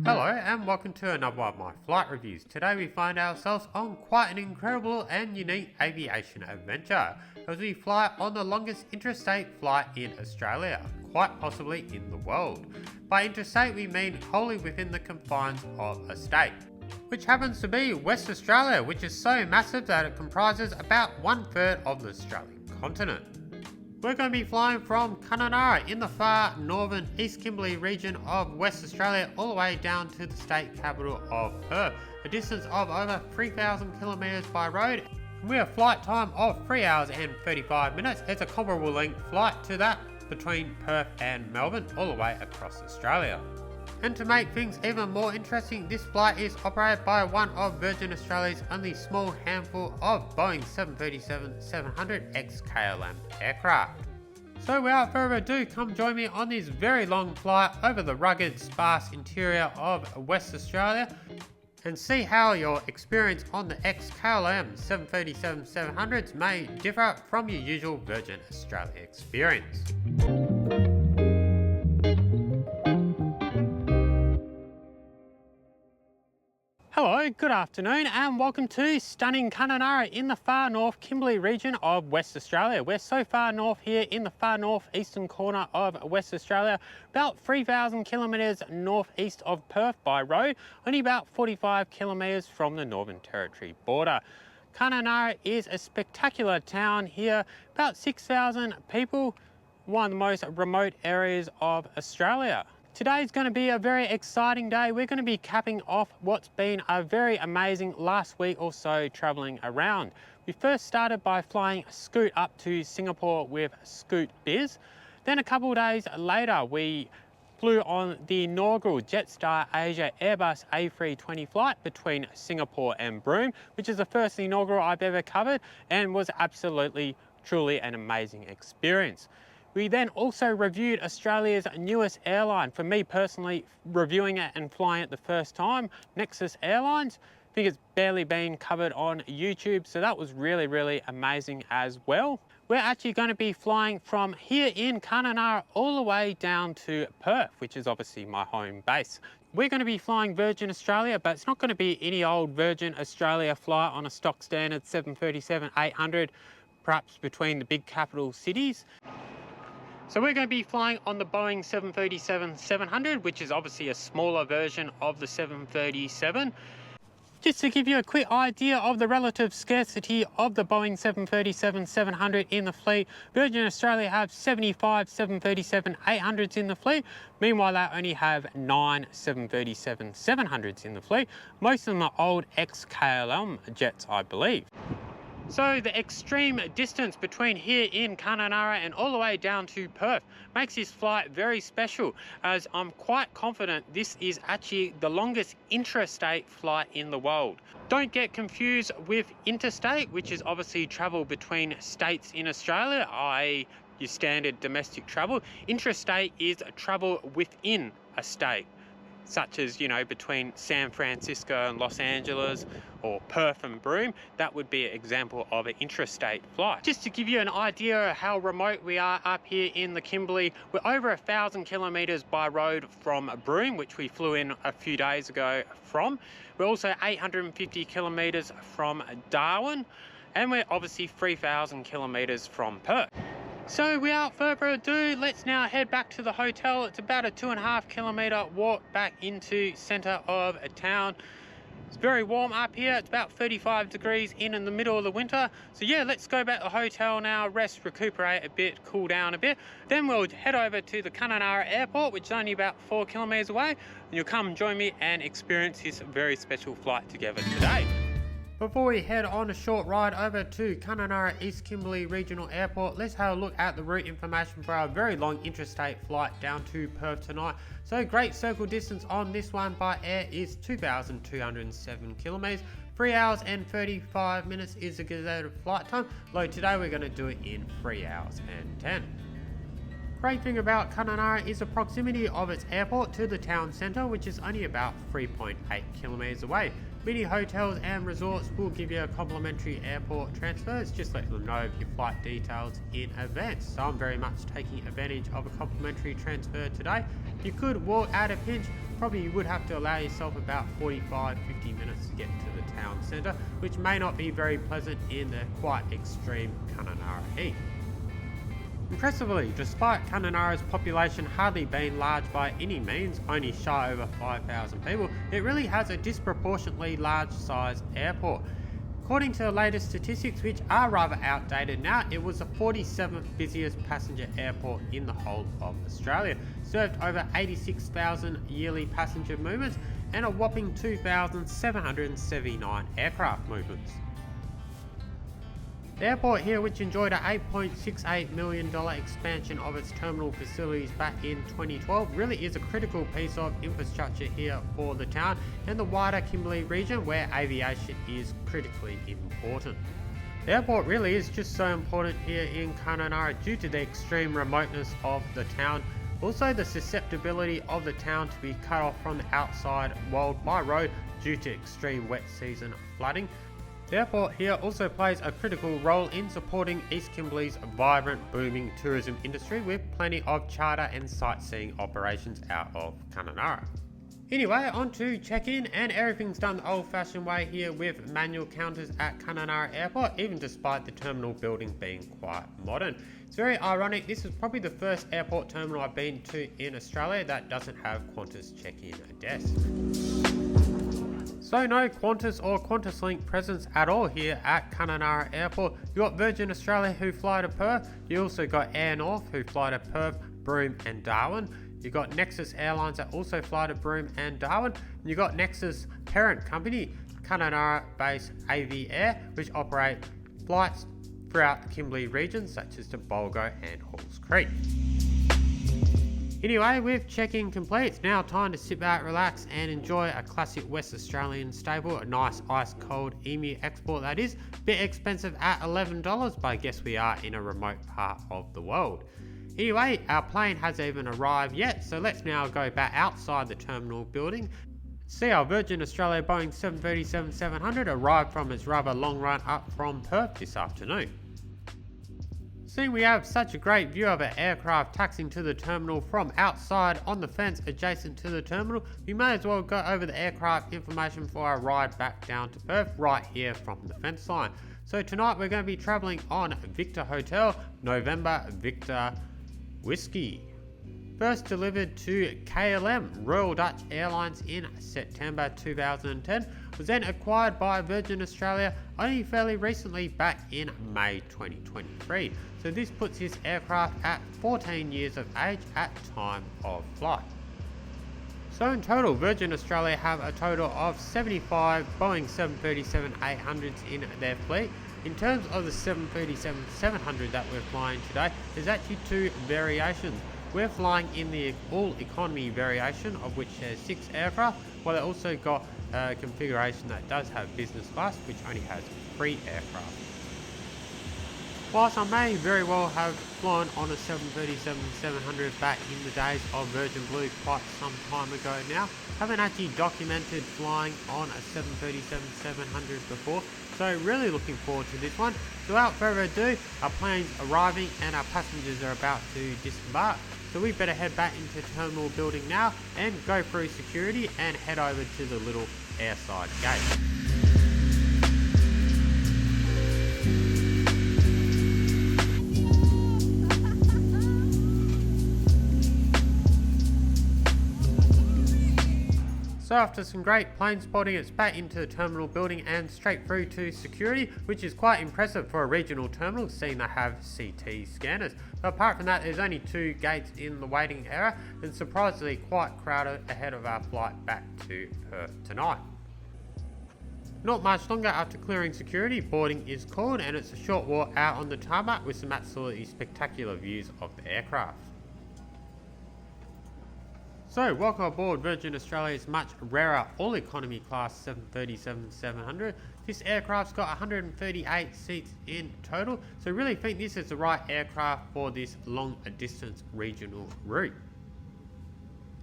Hello and welcome to another one of my flight reviews. Today we find ourselves on quite an incredible and unique aviation adventure as we fly on the longest intrastate flight in Australia, quite possibly in the world. By intrastate we mean wholly within the confines of a state, which happens to be West Australia, which is so massive that it comprises about 1/3 of the Australian continent. We're going to be flying from Kununurra in the far northern East Kimberley region of West Australia all the way down to the state capital of Perth, a distance of over 3,000 kilometres by road. We have a flight time of 3 hours and 35 minutes. It's a comparable length flight to that between Perth and Melbourne all the way across Australia. And to make things even more interesting, this flight is operated by one of Virgin Australia's only small handful of Boeing 737-700 ex-KLM aircraft. So without further ado, come join me on this very long flight over the rugged, sparse interior of West Australia and see how your experience on the ex-KLM 737-700s may differ from your usual Virgin Australia experience. Hello, good afternoon and welcome to stunning Kununurra in the far north Kimberley region of West Australia. We're so far north here in the far northeastern corner of West Australia, about 3,000 kilometres northeast of Perth by road, only about 45 kilometres from the Northern Territory border. Kununurra is a spectacular town here, about 6,000 people, one of the most remote areas of Australia. Today's going to be a very exciting day. We're going to be capping off what's been a very amazing last week or so travelling around. We first started by flying Scoot up to Singapore with Scoot Biz. Then a couple of days later we flew on the inaugural Jetstar Asia Airbus A320 flight between Singapore and Broome, which is the first inaugural I've ever covered and was absolutely, truly an amazing experience. We then also reviewed Australia's newest airline. For me personally, reviewing it and flying it the first time, Nexus Airlines. I think it's barely been covered on YouTube, so that was really amazing as well. We're actually going to be flying from here in Kununurra all the way down to Perth, which is obviously my home base. We're going to be flying Virgin Australia, but it's not going to be any old Virgin Australia flight on a stock standard 737-800, perhaps between the big capital cities. So we're going to be flying on the Boeing 737-700, which is obviously a smaller version of the 737. Just to give you a quick idea of the relative scarcity of the Boeing 737-700 in the fleet, Virgin Australia have 75 737-800s in the fleet. Meanwhile, they only have 9 737-700s in the fleet. Most of them are old ex-KLM jets, I believe. So the extreme distance between here in Kununurra and all the way down to Perth makes this flight very special, as I'm quite confident this is actually the longest intrastate flight in the world. Don't get confused with interstate, which is obviously travel between states in Australia, i.e. your standard domestic travel. Intrastate is travel within a state, such as, you know, between San Francisco and Los Angeles or Perth and Broome. That would be an example of an intrastate flight. Just to give you an idea of how remote we are up here in the Kimberley, we're over 1,000 kilometres by road from Broome, which we flew in a few days ago from. We're also 850 kilometres from Darwin, and we're obviously 3,000 kilometres from Perth. So without further ado, let's now head back to the hotel. It's about a 2.5 kilometre walk back into centre of a town. It's very warm up here. It's about 35 degrees in the middle of the winter. So yeah, let's go back to the hotel now, rest, recuperate a bit, cool down a bit. Then we'll head over to the Kununurra airport, which is only about 4 kilometres away. And you'll come join me and experience this very special flight together today. Before we head on a short ride over to Kununurra East Kimberley Regional Airport, let's have a look at the route information for our very long intrastate flight down to Perth tonight. So great circle distance on this one by air is 2,207 kilometres. 3 hours and 35 minutes is the gazetted flight time. Although today we're going to do it in 3 hours and 10. Great thing about Kununurra is the proximity of its airport to the town centre, which is only about 3.8 kilometres away. Many hotels and resorts will give you a complimentary airport transfers. Just let them know your flight details in advance. So I'm very much taking advantage of a complimentary transfer today. You could walk at a pinch probably would have to allow yourself about 45-50 minutes to get to the town centre, which may not be very pleasant in the quite extreme Kununurra heat. Impressively, despite Kununurra's population hardly being large by any means, only shy over 5,000 people, it really has a disproportionately large sized airport. According to the latest statistics, which are rather outdated now, it was the 47th busiest passenger airport in the whole of Australia, served over 86,000 yearly passenger movements and a whopping 2,779 aircraft movements. The airport here, which enjoyed a $8.68 million expansion of its terminal facilities back in 2012, really is a critical piece of infrastructure here for the town and the wider Kimberley region, where aviation is critically important. The airport really is just so important here in Kununurra due to the extreme remoteness of the town, also the susceptibility of the town to be cut off from the outside world by road due to extreme wet season flooding. The airport here also plays a critical role in supporting East Kimberley's vibrant, booming tourism industry, with plenty of charter and sightseeing operations out of Kununurra. Anyway, on to check-in, and everything's done the old-fashioned way here with manual counters at Kununurra Airport, even despite the terminal building being quite modern. It's very ironic, this is probably the first airport terminal I've been to in Australia that doesn't have Qantas check-in desk. So no Qantas or QantasLink presence at all here at Kununurra Airport. You got Virgin Australia who fly to Perth. You also got Air North who fly to Perth, Broome and Darwin. You got Nexus Airlines that also fly to Broome and Darwin. And you got Nexus parent company, Kununurra-based AV Air, which operate flights throughout the Kimberley region such as to Bulgo and Halls Creek. Anyway, with check-in complete, it's now time to sit back, relax and enjoy a classic West Australian staple, a nice ice-cold Emu export that is. A bit expensive at $11, but I guess we are in a remote part of the world. Anyway, our plane hasn't even arrived yet, so let's now go back outside the terminal building. See our Virgin Australia Boeing 737-700 arrived from its rather long run up from Perth this afternoon. Seeing we have such a great view of an aircraft taxiing to the terminal from outside on the fence adjacent to the terminal, we may as well go over the aircraft information for our ride back down to Perth right here from the fence line. So tonight we're going to be travelling on Victor Hotel, November Victor Whiskey. First delivered to KLM, Royal Dutch Airlines in September 2010, was then acquired by Virgin Australia only fairly recently back in May 2023. So this puts this aircraft at 14 years of age at time of flight. So in total, Virgin Australia have a total of 75 Boeing 737-800s in their fleet. In terms of the 737-700 that we're flying today, there's actually two variations. We're flying in the all economy variation, of which there's 6 aircraft, while they also got a configuration that does have business class, which only has 3 aircraft. Whilst I may very well have flown on a 737-700 back in the days of Virgin Blue quite some time ago now, haven't actually documented flying on a 737-700 before, so really looking forward to this one. So without further ado, our plane's arriving and our passengers are about to disembark. So we better head back into terminal building now and go through security and head over to the little airside gate. So after some great plane spotting, it's back into the terminal building and straight through to security, which is quite impressive for a regional terminal, seeing they have CT scanners. But apart from that, there's only 2 gates in the waiting area and surprisingly quite crowded ahead of our flight back to Perth tonight. Not much longer after clearing security, boarding is called and it's a short walk out on the tarmac with some absolutely spectacular views of the aircraft. So, welcome aboard Virgin Australia's much rarer all-economy class 737-700. This aircraft's got 138 seats in total, so really think this is the right aircraft for this long-distance regional route.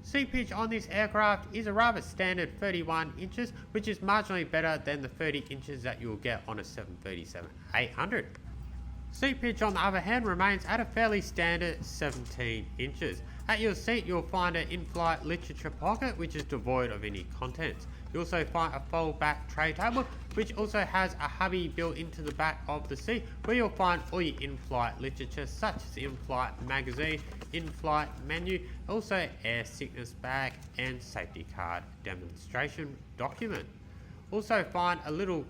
Seat pitch on this aircraft is a rather standard 31 inches, which is marginally better than the 30 inches that you'll get on a 737-800. Seat pitch on the other hand remains at a fairly standard 17 inches. At your seat you'll find an in-flight literature pocket which is devoid of any contents. You'll also find a fold-back tray table which also has a hubby built into the back of the seat where you'll find all your in-flight literature such as in-flight magazine, in-flight menu, also air sickness bag and safety card demonstration document. Also find a little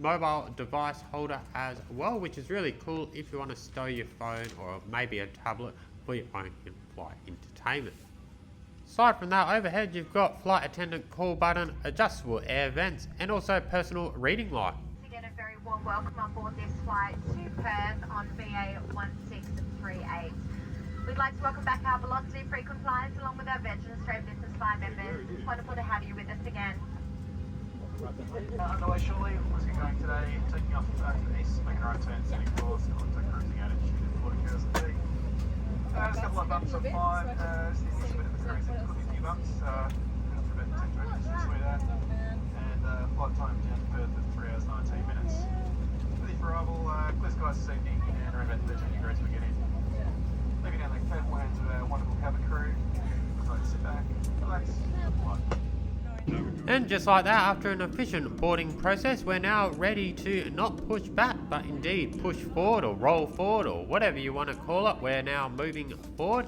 mobile device holder as well, which is really cool if you want to stow your phone or maybe a tablet for your own in-flight entertainment. Aside from that, overhead you've got flight attendant call button, adjustable air vents and also personal reading light. Again, a very warm welcome on board this flight to Perth on BA 1638. We'd like to welcome back our Velocity frequent flyers along with our Virgin Australia Business Fly members. It's wonderful to have you with us again. Underway shortly, once again going today, taking off to the east, making a right turn, setting course, contact cruising altitude at 40 km a day. Just a couple of bumps on fine, just a bit of experiencing, could be a few bumps, about 10 to 20 minutes this way there, and flight time down to Perth at 3 hours 19 minutes. Ready for arrival, clear skies this evening, and around about 13 degrees we get in. Leaving down the capable hands of our wonderful cabin crew, so sit back, relax, and flight. And just like that, after an efficient boarding process, we're now ready to not push back, but indeed push forward or roll forward or whatever you want to call it. We're now moving forward.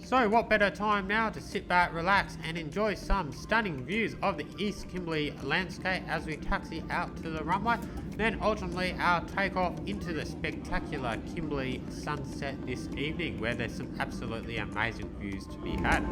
So what better time now to sit back, relax and enjoy some stunning views of the East Kimberley landscape as we taxi out to the runway. Then ultimately our takeoff into the spectacular Kimberley sunset this evening, where there's some absolutely amazing views to be had.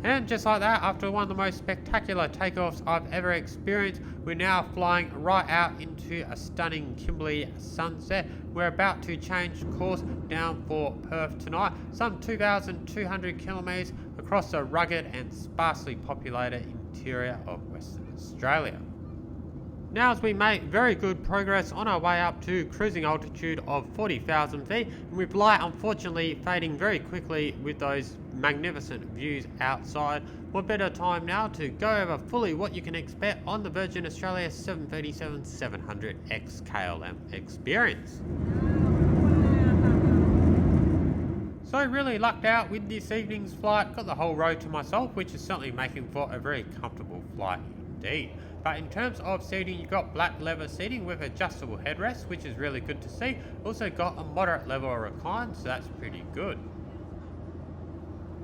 And just like that, after one of the most spectacular takeoffs I've ever experienced, we're now flying right out into a stunning Kimberley sunset. We're about to change course down for Perth tonight, some 2,200 kilometres across the rugged and sparsely populated interior of Western Australia. Now as we make very good progress on our way up to cruising altitude of 40,000 feet, and with light unfortunately fading very quickly with those magnificent views outside, what better time now to go over fully what you can expect on the Virgin Australia 737-700 XKLM experience. So really lucked out with this evening's flight, got the whole row to myself, which is certainly making for a very comfortable flight indeed. But in terms of seating, you've got black leather seating with adjustable headrests, which is really good to see. Also got a moderate level of recline, so that's pretty good.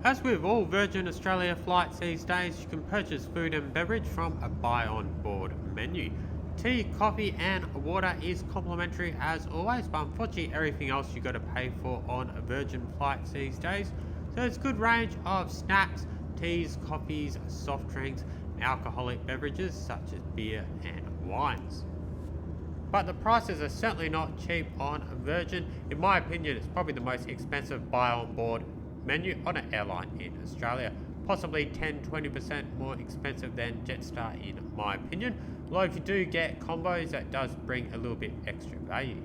As with all Virgin Australia flights these days, you can purchase food and beverage from a buy on board menu. Tea, coffee and water is complimentary as always, but unfortunately everything else you've got to pay for on Virgin flights these days. So it's a good range of snacks, teas, coffees, soft drinks, alcoholic beverages such as beer and wines. But the prices are certainly not cheap on Virgin. In my opinion, it's probably the most expensive buy on board menu on an airline in Australia. Possibly 10-20% more expensive than Jetstar in my opinion. Although if you do get combos, that does bring a little bit extra value.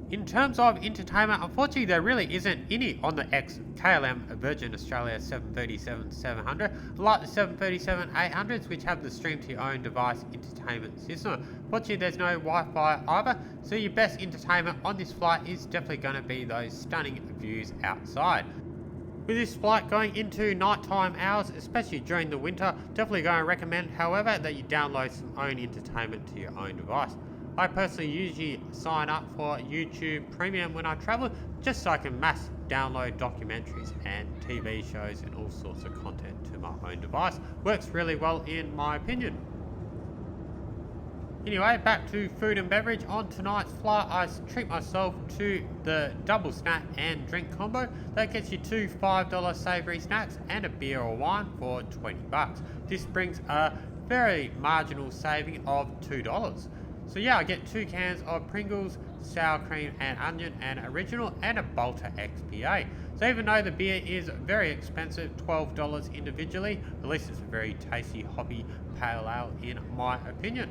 In terms of entertainment, unfortunately there really isn't any on the XKLM Virgin Australia 737-700, like the 737-800s, which have the stream to your own device entertainment system. Unfortunately there's no Wi-Fi either, so your best entertainment on this flight is definitely going to be those stunning views outside. With this flight going into nighttime hours, especially during the winter, definitely going to recommend, however, that you download some own entertainment to your own device. I personally usually sign up for YouTube Premium when I travel, just so I can mass download documentaries and TV shows and all sorts of content to my own device. Works really well in my opinion. Anyway, back to food and beverage. On tonight's flight, I treat myself to the double snack and drink combo. That gets you two $5 savoury snacks and a beer or wine for $20. This brings a very marginal saving of $2. So yeah, I get 2 cans of Pringles, sour cream and onion and original, and a Bolter XPA. So even though the beer is very expensive, $12 individually, at least it's a very tasty hoppy pale ale in my opinion.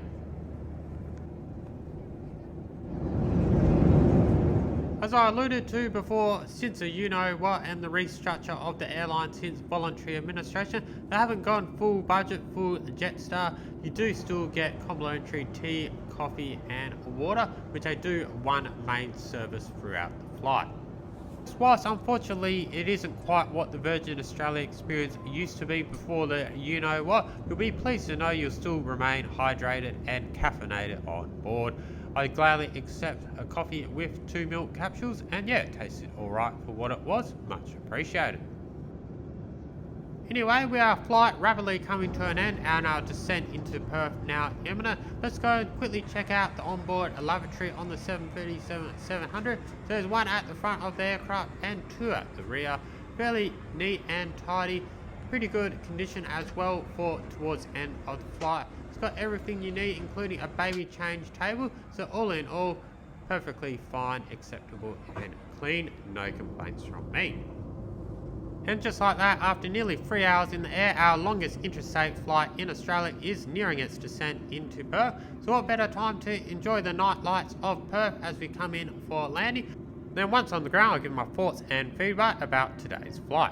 As I alluded to before, since the you-know-what and the restructure of the airline since voluntary administration, they haven't gone full budget, full Jetstar. You do still get complimentary tea, coffee and water, which they do one main service throughout the flight. Whilst unfortunately it isn't quite what the Virgin Australia experience used to be before the you-know-what, you'll be pleased to know you'll still remain hydrated and caffeinated on board. I gladly accept a coffee with 2 milk capsules, and yeah, it tasted alright for what it was, much appreciated. Anyway, with our flight rapidly coming to an end and our descent into Perth now imminent, let's go and quickly check out the onboard lavatory on the 737-700. So there's one at the front of the aircraft and 2 at the rear. Fairly neat and tidy, pretty good condition as well for towards the end of the flight. It's got everything you need, including a baby change table, so all in all, perfectly fine, acceptable and clean, no complaints from me. And just like that, after nearly 3 hours in the air, our longest interstate flight in Australia is nearing its descent into Perth. So what better time to enjoy the night lights of Perth as we come in for landing. Then once on the ground, I'll give my thoughts and feedback about today's flight.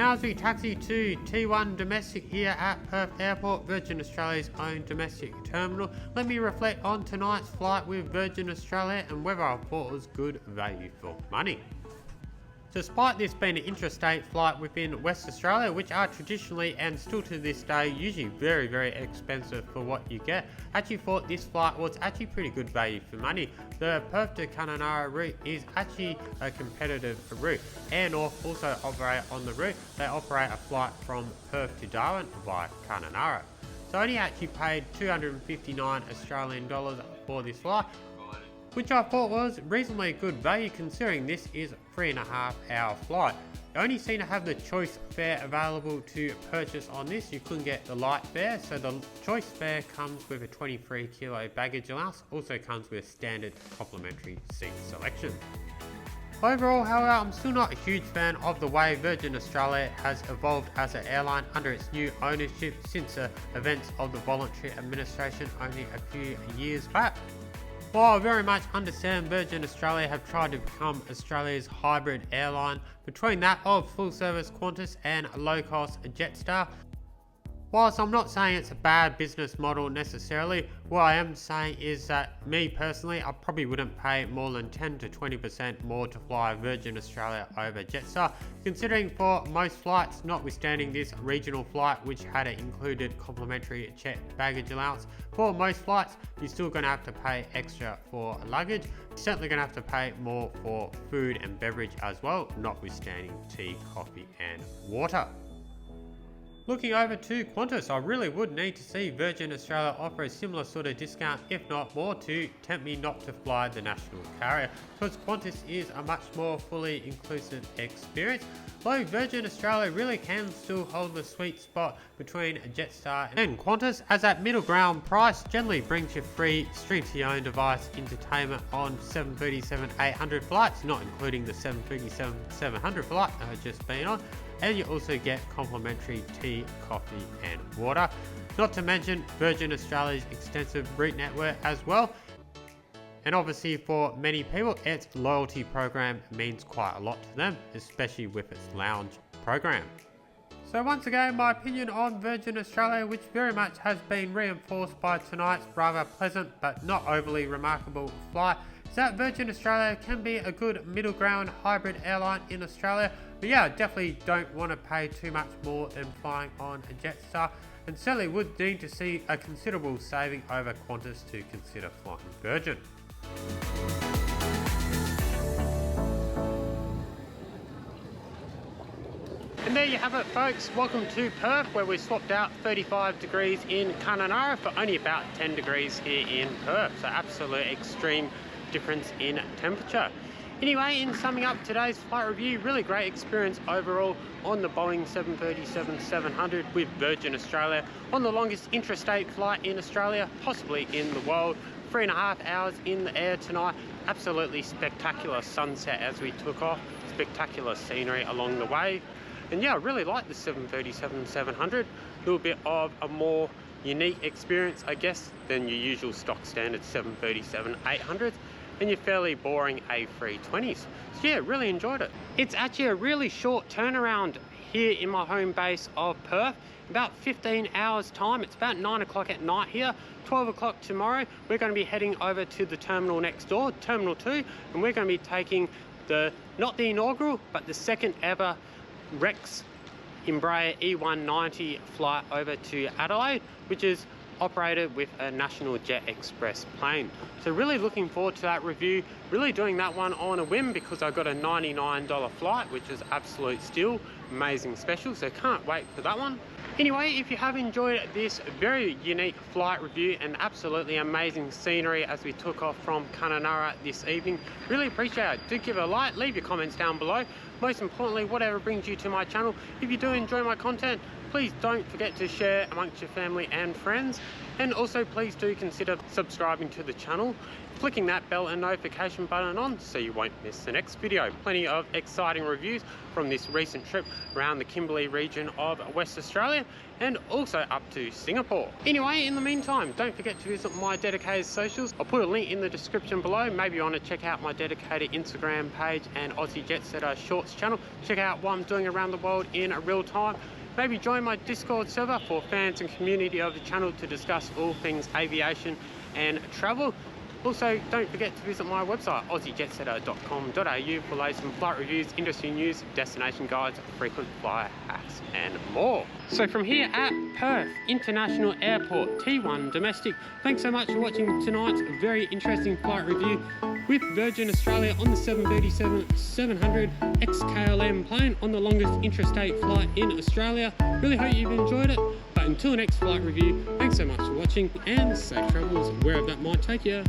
Now as we taxi to T1 Domestic here at Perth Airport, Virgin Australia's own domestic terminal, let me reflect on tonight's flight with Virgin Australia and whether I thought it was good value for money. Despite this being an intrastate flight within West Australia, which are traditionally and still to this day usually very expensive for what you get, I actually thought this flight was actually pretty good value for money. The Perth to Kununurra route is actually a competitive route. Air North also operate on the route. They operate a flight from Perth to Darwin via Kununurra. So I only actually paid 259 Australian dollars for this flight, which I thought was reasonably good value considering this is a 3.5 hour flight. You only seem to have the choice fare available to purchase on this. You couldn't get the light fare, so the choice fare comes with a 23 kilo baggage allowance, also comes with standard complimentary seat selection. Overall, however, I'm still not a huge fan of the way Virgin Australia has evolved as an airline under its new ownership since the events of the voluntary administration only a few years back. While I very much understand Virgin Australia have tried to become Australia's hybrid airline between that of full service Qantas and low cost Jetstar, whilst I'm not saying it's a bad business model necessarily, what I am saying is that me personally, I probably wouldn't pay more than 10 to 20% more to fly Virgin Australia over Jetstar, considering for most flights, notwithstanding this regional flight which had an included complimentary checked baggage allowance, for most flights you're still going to have to pay extra for luggage. You're certainly going to have to pay more for food and beverage as well, notwithstanding tea, coffee and water. Looking over to Qantas, I really would need to see Virgin Australia offer a similar sort of discount, if not more, to tempt me not to fly the national carrier, because Qantas is a much more fully inclusive experience. Though Virgin Australia really can still hold the sweet spot between Jetstar and Qantas, as that middle ground price generally brings you free stream-to-your-own device entertainment on 737-800 flights, not including the 737-700 flight I've just been on. And you also get complimentary tea, coffee and water. Not to mention Virgin Australia's extensive route network as well. And obviously for many people, its loyalty program means quite a lot to them, especially with its lounge program. So once again, my opinion on Virgin Australia, which very much has been reinforced by tonight's rather pleasant but not overly remarkable flight, is that Virgin Australia can be a good middle ground hybrid airline in Australia. But yeah, I definitely don't want to pay too much more than flying on a Jetstar, and certainly would need to see a considerable saving over Qantas to consider flying Virgin. And there you have it folks, welcome to Perth, where we swapped out 35 degrees in Kununurra for only about 10 degrees here in Perth, so absolute extreme difference in temperature. Anyway, in summing up today's flight review, really great experience overall on the Boeing 737-700 with Virgin Australia on the longest intrastate flight in Australia, possibly in the world. 3.5 hours in the air tonight. Absolutely spectacular sunset as we took off. Spectacular scenery along the way. And yeah, I really like the 737-700. A little bit of a more unique experience, I guess, than your usual stock standard 737-800s. And your fairly boring A320s. So yeah, really enjoyed it. It's actually a really short turnaround here in my home base of Perth. About 15 hours time. It's about 9 o'clock at night here. 12 o'clock tomorrow, we're going to be heading over to the terminal next door, Terminal 2, and we're going to be taking not the inaugural, but the second ever Rex Embraer E190 flight over to Adelaide, which is operated with a National Jet Express plane. So really looking forward to that review, really doing that one on a whim because I got a $99 flight, which is absolute steal, amazing special, so can't wait for that one. Anyway, if you have enjoyed this very unique flight review and absolutely amazing scenery as we took off from Kununurra this evening, really appreciate it. Do give it a like, leave your comments down below. Most importantly, whatever brings you to my channel. If you do enjoy my content, please don't forget to share amongst your family and friends. And also please do consider subscribing to the channel, clicking that bell and notification button on so you won't miss the next video. Plenty of exciting reviews from this recent trip around the Kimberley region of West Australia and also up to Singapore. Anyway, in the meantime, don't forget to visit my dedicated socials. I'll put a link in the description below. Maybe you want to check out my dedicated Instagram page and Aussie JetSetter Shorts channel. Check out what I'm doing around the world in real time. Maybe join my Discord server for fans and community of the channel to discuss all things aviation and travel. Also, don't forget to visit my website, aussiejetsetter.com.au, for latest flight reviews, industry news, destination guides, frequent flyer hacks, and more. So from here at Perth International Airport, T1 Domestic, thanks so much for watching tonight's very interesting flight review with Virgin Australia on the 737-700 XKLM plane on the longest intrastate flight in Australia. Really hope you've enjoyed it. But until next flight review, thanks so much for watching and safe travels wherever that might take you.